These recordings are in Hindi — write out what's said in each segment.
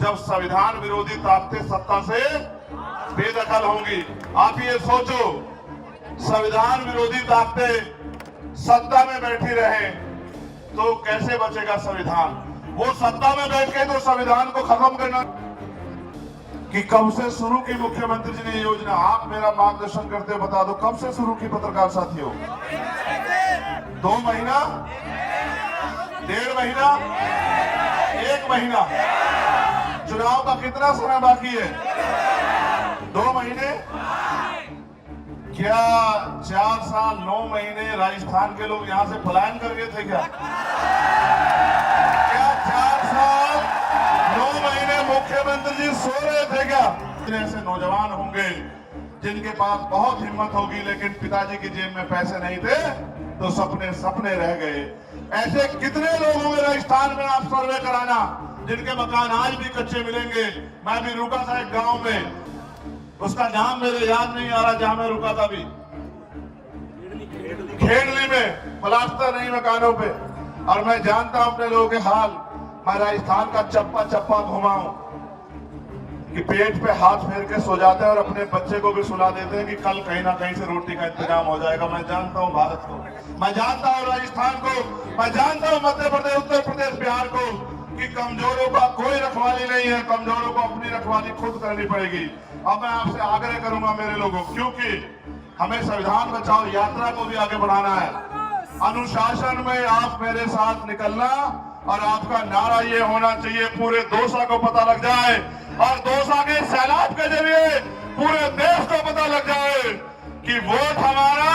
जब संविधान विरोधी ताकतें सत्ता से बेदखल होंगी। आप ये सोचो, संविधान विरोधी ताकतें सत्ता में बैठी रहे तो कैसे बचेगा संविधान? वो सत्ता में बैठ के तो संविधान को खत्म करना। कि कब से शुरू की मुख्यमंत्री जी ने योजना, आप मेरा मार्गदर्शन करते हो, बता दो कब से शुरू की पत्रकार साथियों? 2 महीना, 1.5 महीना, 1 महीना? चुनाव का कितना समय बाकी है? 2 महीने? क्या 4 साल 9 महीने राजस्थान के लोग यहां से पलायन कर गए थे क्या? क्या 4 साल 9 महीने मुख्यमंत्री जी सो रहे थे क्या? ऐसे नौजवान होंगे जिनके पास बहुत हिम्मत होगी लेकिन पिताजी की जेब में पैसे नहीं थे तो सपने सपने रह गए। ऐसे कितने लोग होंगे राजस्थान में, आप सर्वे कराना, जिनके मकान आज भी कच्चे मिलेंगे। मैं भी रुका था एक गांव में, उसका नाम मेरे याद नहीं आ रहा, जहां मैं रुका था भी, खेड़ली में, प्लास्टर नहीं मकानों पे। और मैं जानता हूं अपने लोगों के हाल। मैं राजस्थान का चप्पा चप्पा घुमाऊं कि पेट पे हाथ फेर के सो जाते हैं और अपने बच्चे को भी सुला देते हैं कि कल कहीं ना कहीं से रोटी का इंतजाम हो जाएगा। मैं जानता हूं भारत को, मैं जानता हूं राजस्थान को, मैं जानता हूं मध्य प्रदेश, उत्तर प्रदेश, बिहार को, कि कमजोरों का कोई रखवाली नहीं है। कमजोरों को अपनी रखवाली खुद करनी पड़ेगी। अब मैं आपसे आग्रह करूंगा मेरे लोगों, क्योंकि हमें संविधान बचाओ यात्रा को भी आगे बढ़ाना है। अनुशासन में आप मेरे साथ निकलना और आपका नारा ये होना चाहिए, पूरे दौसा को पता लग जाए और दौसा के सैलाब के जरिए पूरे देश को पता लग जाए कि वोट हमारा,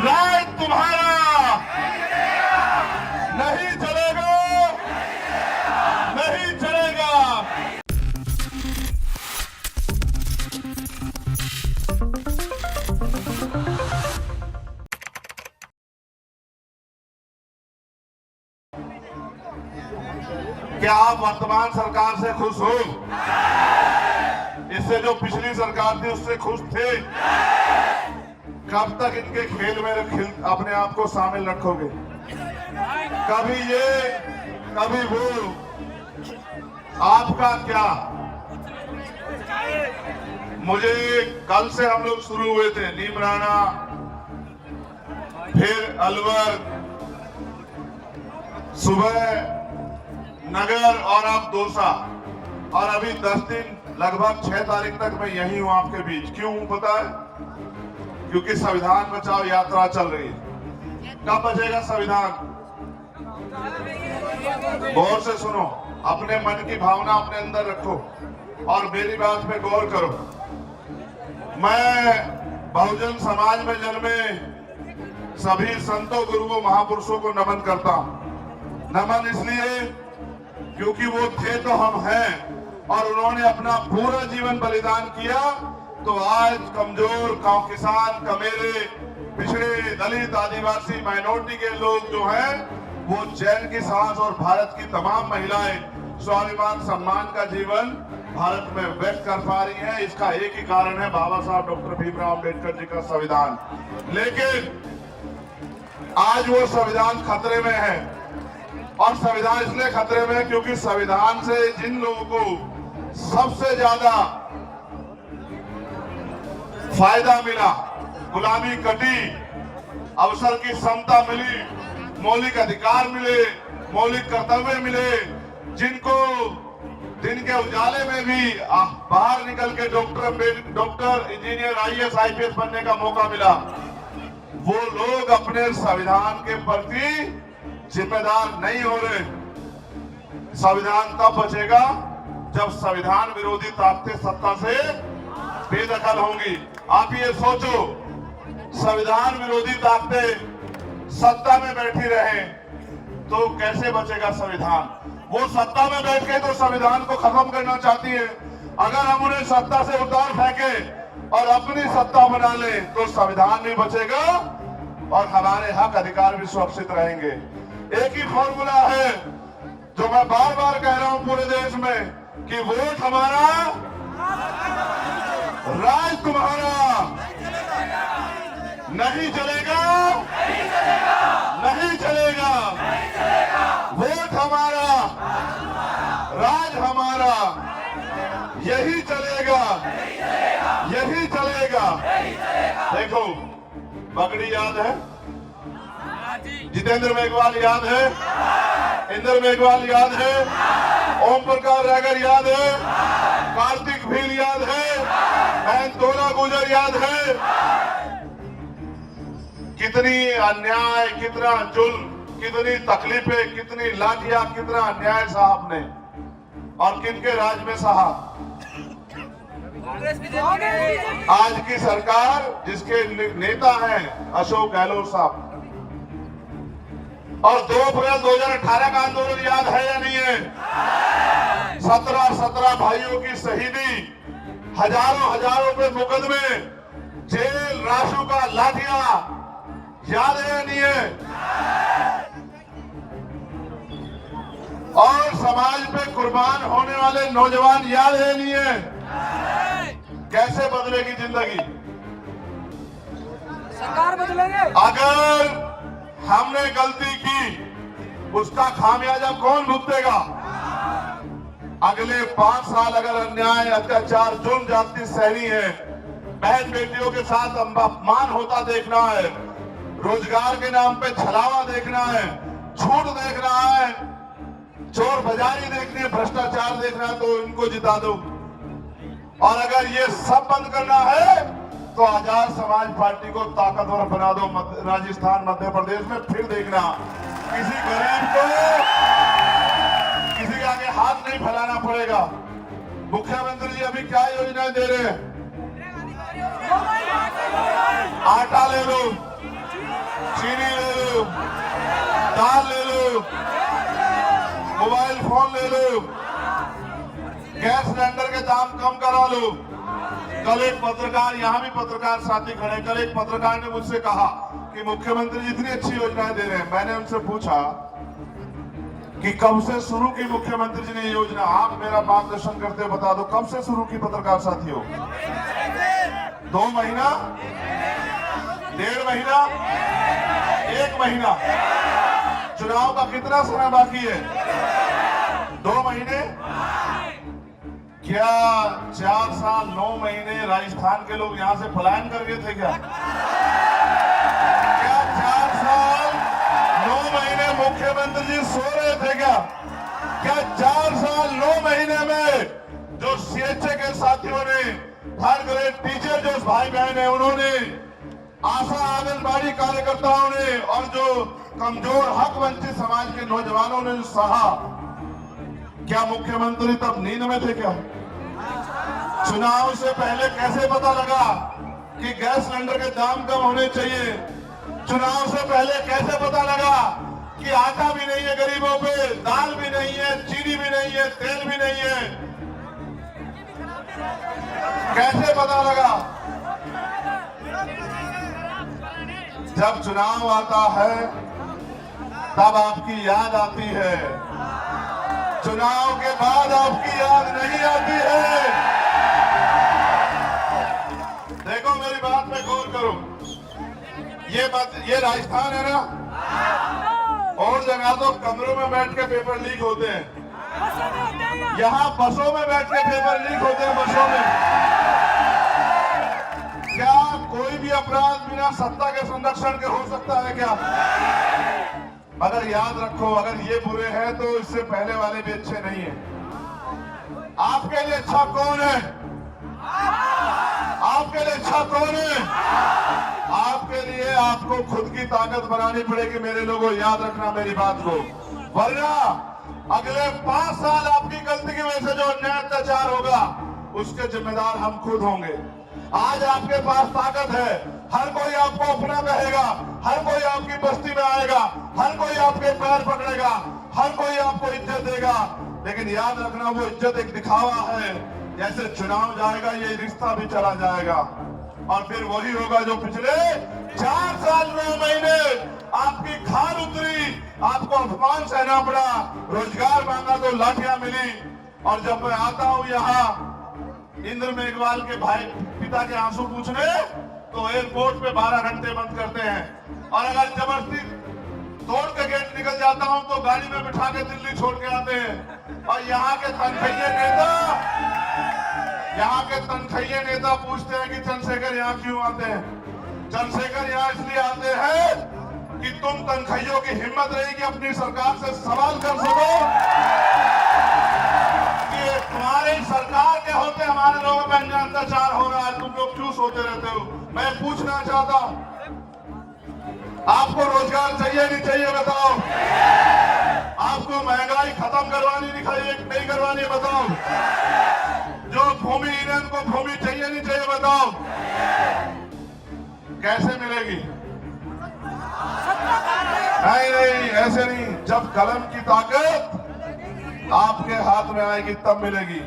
राय तुम्हारा। नहीं चलेगा, नहीं चलेगा। क्या आप वर्तमान सरकार से खुश हो? इससे जो पिछली सरकार थी उससे खुश थे? कब तक इनके खेल में अपने आप को शामिल रखोगे? कभी ये कभी वो, आपका क्या? मुझे कल से हम लोग शुरू हुए थे, नीमराना, फिर अलवर, सुबह नगर और अब दौसा, और अभी 10 दिन लगभग 6 तारीख तक मैं यही हूं आपके बीच। क्यों हूं पता है? क्योंकि संविधान बचाओ यात्रा चल रही है। कब बचेगा संविधान? गौर से सुनो, अपने मन की भावना अपने अंदर रखो और मेरी बात पे गौर करो। मैं बहुजन समाज में जन्मे सभी संतों, गुरुओं, महापुरुषों को नमन करता हूं। नमन इसलिए क्योंकि वो थे तो हम हैं और उन्होंने अपना पूरा जीवन बलिदान किया, तो आज कमजोर, किसान, कमेरे, पिछड़े, दलित, आदिवासी, माइनॉरिटी के लोग जो हैं वो चैन की सांस और भारत की तमाम महिलाएं स्वाभिमान, सम्मान का जीवन भारत में व्यक्त कर पा रही हैं। इसका एक ही कारण है, बाबा साहब डॉक्टर भीमराव अम्बेडकर जी का संविधान। लेकिन आज वो संविधान खतरे में है, और संविधान इसलिए खतरे में है क्योंकि संविधान से जिन लोगों को सबसे ज्यादा फायदा मिला, गुलामी कटी, अवसर की समता मिली, मौलिक अधिकार मिले, मौलिक कर्तव्य मिले, जिनको दिन के उजाले में भी बाहर निकल के डॉक्टर, इंजीनियर, IAS, IPS बनने का मौका मिला, वो लोग अपने संविधान के प्रति जिम्मेदार नहीं हो रहे। संविधान तब बचेगा जब संविधान विरोधी ताकतें सत्ता से बेदखल होंगी। आप ये सोचो, संविधान विरोधी ताकतें सत्ता में बैठी रहे तो कैसे बचेगा संविधान? वो सत्ता में बैठ के तो संविधान को खत्म करना चाहती है। अगर हम उन्हें सत्ता से उतार फेंके और अपनी सत्ता बना ले तो संविधान भी बचेगा और हमारे हक अधिकार भी सुरक्षित रहेंगे। एक ही फॉर्मूला है जो मैं बार बार कह रहा हूं पूरे देश में कि वोट हमारा, राज तुम्हारा। नहीं चलेगा, नहीं चलेगा। वोट हमारा, राज यही चलेगा, यही चलेगा। देखो, पगड़ी याद है, जितेंद्र मेघवाल याद है, इंद्र मेघवाल याद है, ओम प्रकाश रागर याद है, कार्तिक भील याद है, तोला गुजर याद है। कितनी अन्याय, कितना जुल्म, कितनी तकलीफें, कितनी लाठियां, कितना अन्याय साहब ने और किनके राज में सहा। आज की सरकार जिसके नेता हैं अशोक गहलोत साहब, और 2 अप्रैल 2018 का आंदोलन याद है या नहीं है? 17 भाइयों की शहीदी, हजारों रुपए मुकदमे, जेल, राशु का लाठियां, याद है या नहीं है? और समाज पे कुर्बान होने वाले नौजवान याद है नहीं है? कैसे बदलेगी जिंदगी? सरकार बदलेंगे। अगर हमने गलती की, उसका खामियाजा कौन भुगतेगा? अगले 5 साल अगर अन्याय, अत्याचार, जुल्म जाति सहनी है, बहन बेटियों के साथ अपमान होता देखना है, रोजगार के नाम पे छलावा देखना है, झूठ देखना है, चोर बाजारी देखनी है, भ्रष्टाचार देखना है, तो इनको जिता दो। और अगर ये सब बंद करना है तो आजाद समाज पार्टी को ताकतवर बना दो। राजस्थान, मध्य प्रदेश में फिर देखना, किसी गरीब को किसी के आगे हाथ नहीं फैलाना पड़ेगा। मुख्यमंत्री जी अभी क्या योजनाएं दे रहे हैं? आटा ले लो, चीनी ले लो, दाल ले लो, मोबाइल फोन ले लो, गैस सिलेंडर के दाम कम करा लो। कल एक पत्रकार, यहाँ भी पत्रकार साथी खड़े, कल एक पत्रकार ने मुझसे कहा कि मुख्यमंत्री जी इतनी अच्छी योजनाएं दे रहे हैं। मैंने उनसे पूछा कि कब से शुरू की मुख्यमंत्री जी ने योजना? आप मेरा मार्गदर्शन करते हो, बता दो कब से शुरू की पत्रकार साथियों? 2 महीना, 1.5 महीना, 1 महीना? चुनाव का कितना समय बाकी है? 2 महीने? क्या 4 साल 9 महीने राजस्थान के लोग यहां से पलायन कर गए थे क्या? क्या 4 साल 9 महीने मुख्यमंत्री जी सो रहे थे क्या? क्या 4 साल 9 महीने में जो सीएचए के साथियों ने, थर्ड ग्रेड टीचर जो भाई बहन है उन्होंने, आशा आंगनबाड़ी कार्यकर्ताओं ने और जो कमजोर हक वंचित समाज के नौजवानों ने जो सहा, क्या मुख्यमंत्री तब नींद में थे क्या? चुनाव से पहले कैसे पता लगा कि गैस सिलेंडर के दाम कम होने चाहिए? चुनाव से पहले कैसे पता लगा कि आटा भी नहीं है गरीबों पे, दाल भी नहीं है, चीनी भी नहीं है, तेल भी नहीं है? कैसे पता लगा? जब चुनाव आता है तब आपकी याद आती है, चुनाव के बाद आपकी याद नहीं आती है। देखो मेरी बात में गौर करो, ये राजस्थान है ना, और जगह तो कमरों में बैठ के पेपर लीक होते हैं, यहाँ बसों में बैठ के पेपर लीक होते हैं, बसों में। क्या कोई भी अपराध बिना सत्ता के संरक्षण के हो सकता है क्या? अगर याद रखो, अगर ये बुरे हैं तो इससे पहले वाले भी अच्छे नहीं हैं। आपके लिए अच्छा कौन है? आपके लिए अच्छा कौन है? आपके लिए आपको खुद की ताकत बनानी पड़ेगी मेरे लोगों, याद रखना मेरी बात को। वरना अगले 5 साल आपकी गलती की वजह से जो अन्याय अत्याचार होगा उसके जिम्मेदार हम खुद होंगे। आज आपके पास ताकत है, हर कोई आपको अपना कहेगा, हर कोई आपकी बस्ती में आएगा, हर कोई आपके पैर पकड़ेगा, हर कोई आपको इज्जत देगा। लेकिन याद रखना वो इज्जत एक दिखावा है, जैसे चुनाव जाएगा ये रिश्ता भी चला जाएगा और फिर वही होगा जो पिछले 4 साल 9 महीने आपकी खाल उतरी, आपको अपमान सहना पड़ा, रोजगार मांगा तो लाठियां मिली। और जब मैं आता हूं यहाँ इंद्र मेघवाल के भाई पिता के आंसू पूछने, तो एयरपोर्ट पे 12 घंटे बंद करते हैं, और अगर जबरदस्ती तोड़ के गेट निकल जाता हूं तो गाड़ी में बिठा के दिल्ली छोड़ के आते हैं। और यहाँ के तनखैये नेता यहाँ के तनखैये नेता पूछते हैं कि चंद्रशेखर यहाँ क्यों आते हैं। चंद्रशेखर यहाँ इसलिए आते हैं कि तुम तनखैयों की हिम्मत रही कि अपनी सरकार से सवाल कर सको कि तुम्हारी सरकार के होते हमारे लोगों पर अन्याय अत्याचार हो रहा है, तुम लोग क्यों सोते रहते हो। मैं पूछना चाहता हूं, आपको रोजगार चाहिए नहीं चाहिए बताओ। आपको महंगाई खत्म करवानी नहीं करवानी बताओ। जो भूमिहीन है उनको भूमि चाहिए नहीं चाहिए बताओ। कैसे मिलेगी? नहीं, ऐसे नहीं। जब कलम की ताकत आपके हाथ में आएगी तब मिलेगी।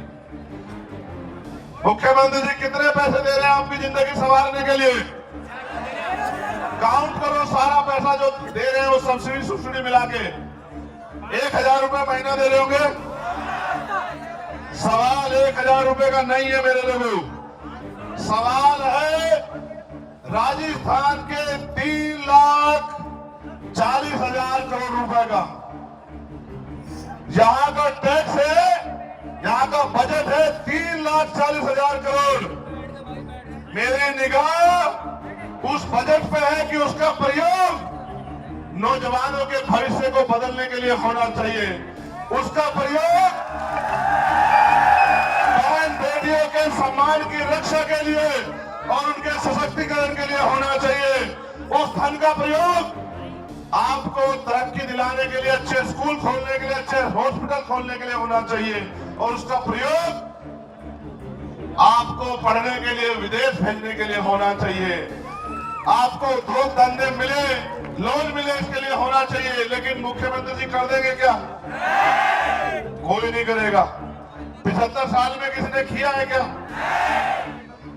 मुख्यमंत्री जी कितने पैसे दे रहे हैं आपकी जिंदगी संवारने के लिए? काउंट करो सारा पैसा जो दे रहे हैं वो सब्सिडी मिला के 1000 रुपए महीना दे रहे होंगे। सवाल 1000 रुपए का नहीं है मेरे लोगों, सवाल है राजस्थान के 3,40,000 करोड़ रुपए का। यहां का टैक्स है, यहां का बजट है 3,40,000 करोड़। मेरी निगाह उस बजट पे है कि उसका प्रयोग नौजवानों के भविष्य को बदलने के लिए होना चाहिए। उसका प्रयोग बहन बेटियों के सम्मान की रक्षा के लिए और उनके सशक्तिकरण के लिए होना चाहिए। उस धन का प्रयोग आपको तरक्की दिलाने के लिए, अच्छे स्कूल खोलने के लिए, अच्छे हॉस्पिटल खोलने के लिए होना चाहिए। और उसका प्रयोग आपको पढ़ने के लिए, विदेश भेजने के लिए होना चाहिए। आपको उद्योग धंधे मिले, लोन मिले, इसके लिए होना चाहिए। लेकिन मुख्यमंत्री जी कर देंगे क्या? कोई नहीं करेगा। 75 साल में किसी ने किया है क्या?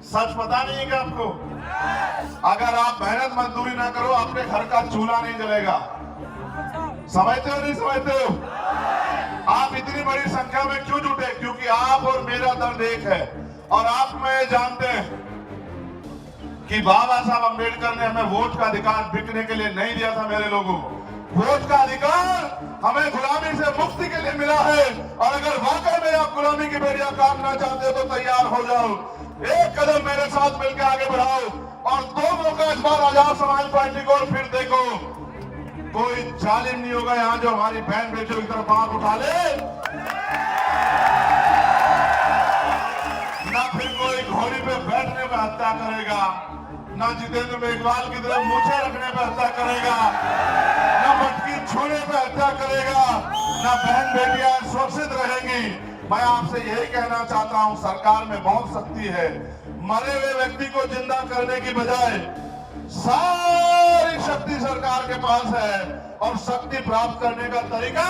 सच पता नहीं है क्या आपको? अगर आप मेहनत मजदूरी ना करो आपके घर का चूल्हा नहीं जलेगा। समझते हो नहीं समझते हो? आप इतनी बड़ी संख्या में क्यों जुटे? क्योंकि आप और मेरा दर्द एक है। और आप में जानते हैं कि बाबा साहब अम्बेडकर ने हमें वोट का अधिकार बिकने के लिए नहीं दिया था। मेरे लोगों, वोट का अधिकार हमें गुलामी से मुक्ति के लिए मिला है। और अगर वाकई में आप गुलामी की बेड़ियां काटना चाहते हो तो तैयार हो जाओ। एक कदम मेरे साथ मिलकर आगे बढ़ाओ और 2 मौका इस बार आजाद समाज पार्टी को। और फिर देखो कोई जालिम नहीं होगा यहाँ जो हमारी बहन बेटियों की तरफ हाथ उठा ले। ना फिर कोई घोड़ी पे बैठने में हत्या करेगा, ना जितेंद्र मेघवाल की तरफ मूछें रखने पे हत्या करेगा, ना मटकी छूने पे हत्या करेगा, ना बहन बेटियां सुरक्षित रहेंगी। मैं आपसे यही कहना चाहता हूं, सरकार में बहुत शक्ति है। मरे हुए व्यक्ति को जिंदा करने की बजाय सारी शक्ति सरकार के पास है। और शक्ति प्राप्त करने का तरीका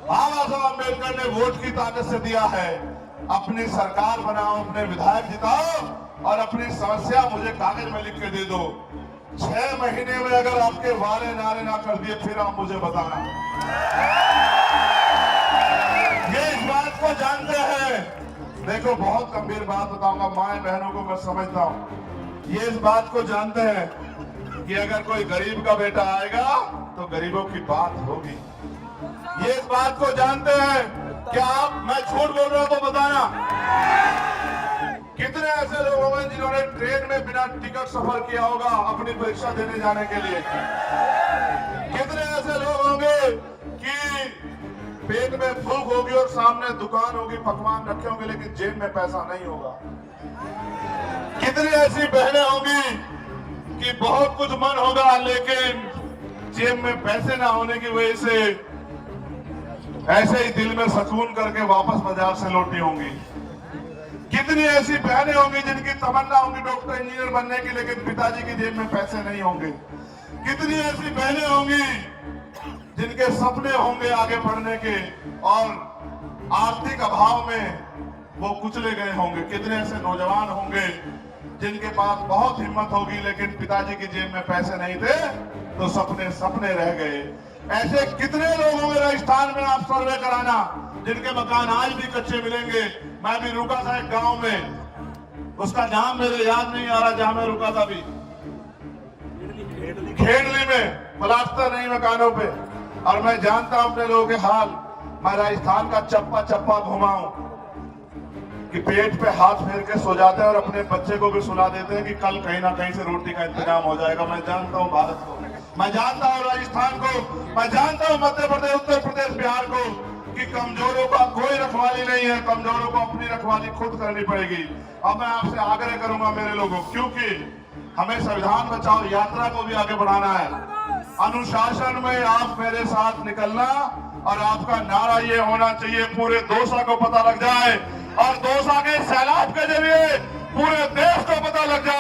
बाबा साहब अम्बेडकर ने वोट की ताकत से दिया है। अपनी सरकार बनाओ, अपने विधायक जिताओ और अपनी समस्या मुझे कागज में लिख के दे दो। 6 महीने में अगर आपके वारे नारे ना कर दिए फिर आप मुझे बताना। ये इस बात को जानते हैं। देखो बहुत गंभीर बात बताऊंगा, माए बहनों को मैं समझता हूं। ये इस बात को जानते हैं कि अगर कोई गरीब का बेटा आएगा तो गरीबों की बात होगी। ये इस बात को जानते हैं। क्या आप, मैं झूठ बोल रहा हूं तो बताना। कितने ऐसे लोग होंगे जिन्होंने ट्रेन में बिना टिकट सफर किया होगा अपनी परीक्षा देने जाने के लिए? कितने ऐसे लोग होंगे कि पेट में भूख होगी और सामने दुकान होगी, पकवान रखे होंगे लेकिन जेब में पैसा नहीं होगा? कितनी ऐसी बहनें होंगी कि बहुत कुछ मन होगा लेकिन जेब में पैसे ना होने की वजह से ऐसे ही दिल में सुकून करके वापस बाजार से लौटी होंगी? कितनी ऐसी बहनें होंगी जिनकी तमन्ना होगी डॉक्टर इंजीनियर बनने की लेकिन पिताजी की जेब में पैसे नहीं होंगे? कितनी ऐसी बहनें होंगी जिनके सपने होंगे आगे बढ़ने के और आर्थिक अभाव में वो कुचले गए होंगे? कितने ऐसे नौजवान होंगे जिनके पास बहुत हिम्मत होगी लेकिन पिताजी की जेब में पैसे नहीं थे तो सपने सपने रह गए? ऐसे कितने लोग होंगे राजस्थान में, आप सर्वे कराना, जिनके मकान आज भी कच्चे मिलेंगे। मैं भी रुका था एक गांव में, उसका नाम मेरे याद नहीं आ रहा जहां मैं रुका था अभी, खेड़ली में, प्लास्टर नहीं मकानों पे। और मैं जानता हूं अपने लोगों के हाल। मैं राजस्थान का चप्पा चप्पा घुमाऊं, कि पेट पे हाथ फेर के सो जाते हैं और अपने बच्चे को भी सुला देते हैं कि कल कहीं ना कहीं से रोटी का इंतजाम हो जाएगा। मैं जानता हूँ भारत को, मैं जानता हूँ राजस्थान को, मैं जानता हूँ मध्य प्रदेश, उत्तर प्रदेश, बिहार को कि कमजोरों का कोई रखवाली नहीं है, कमजोरों को अपनी रखवाली खुद करनी पड़ेगी। अब मैं आपसे आग्रह करूंगा मेरे लोगों, क्योंकि हमें संविधान बचाओ यात्रा को भी आगे बढ़ाना है। अनुशासन में आप मेरे साथ निकलना और आपका नारा ये होना चाहिए, पूरे दौसा को पता लग जाए और दौसा के सैलाब के जरिए पूरे देश को पता लग जाए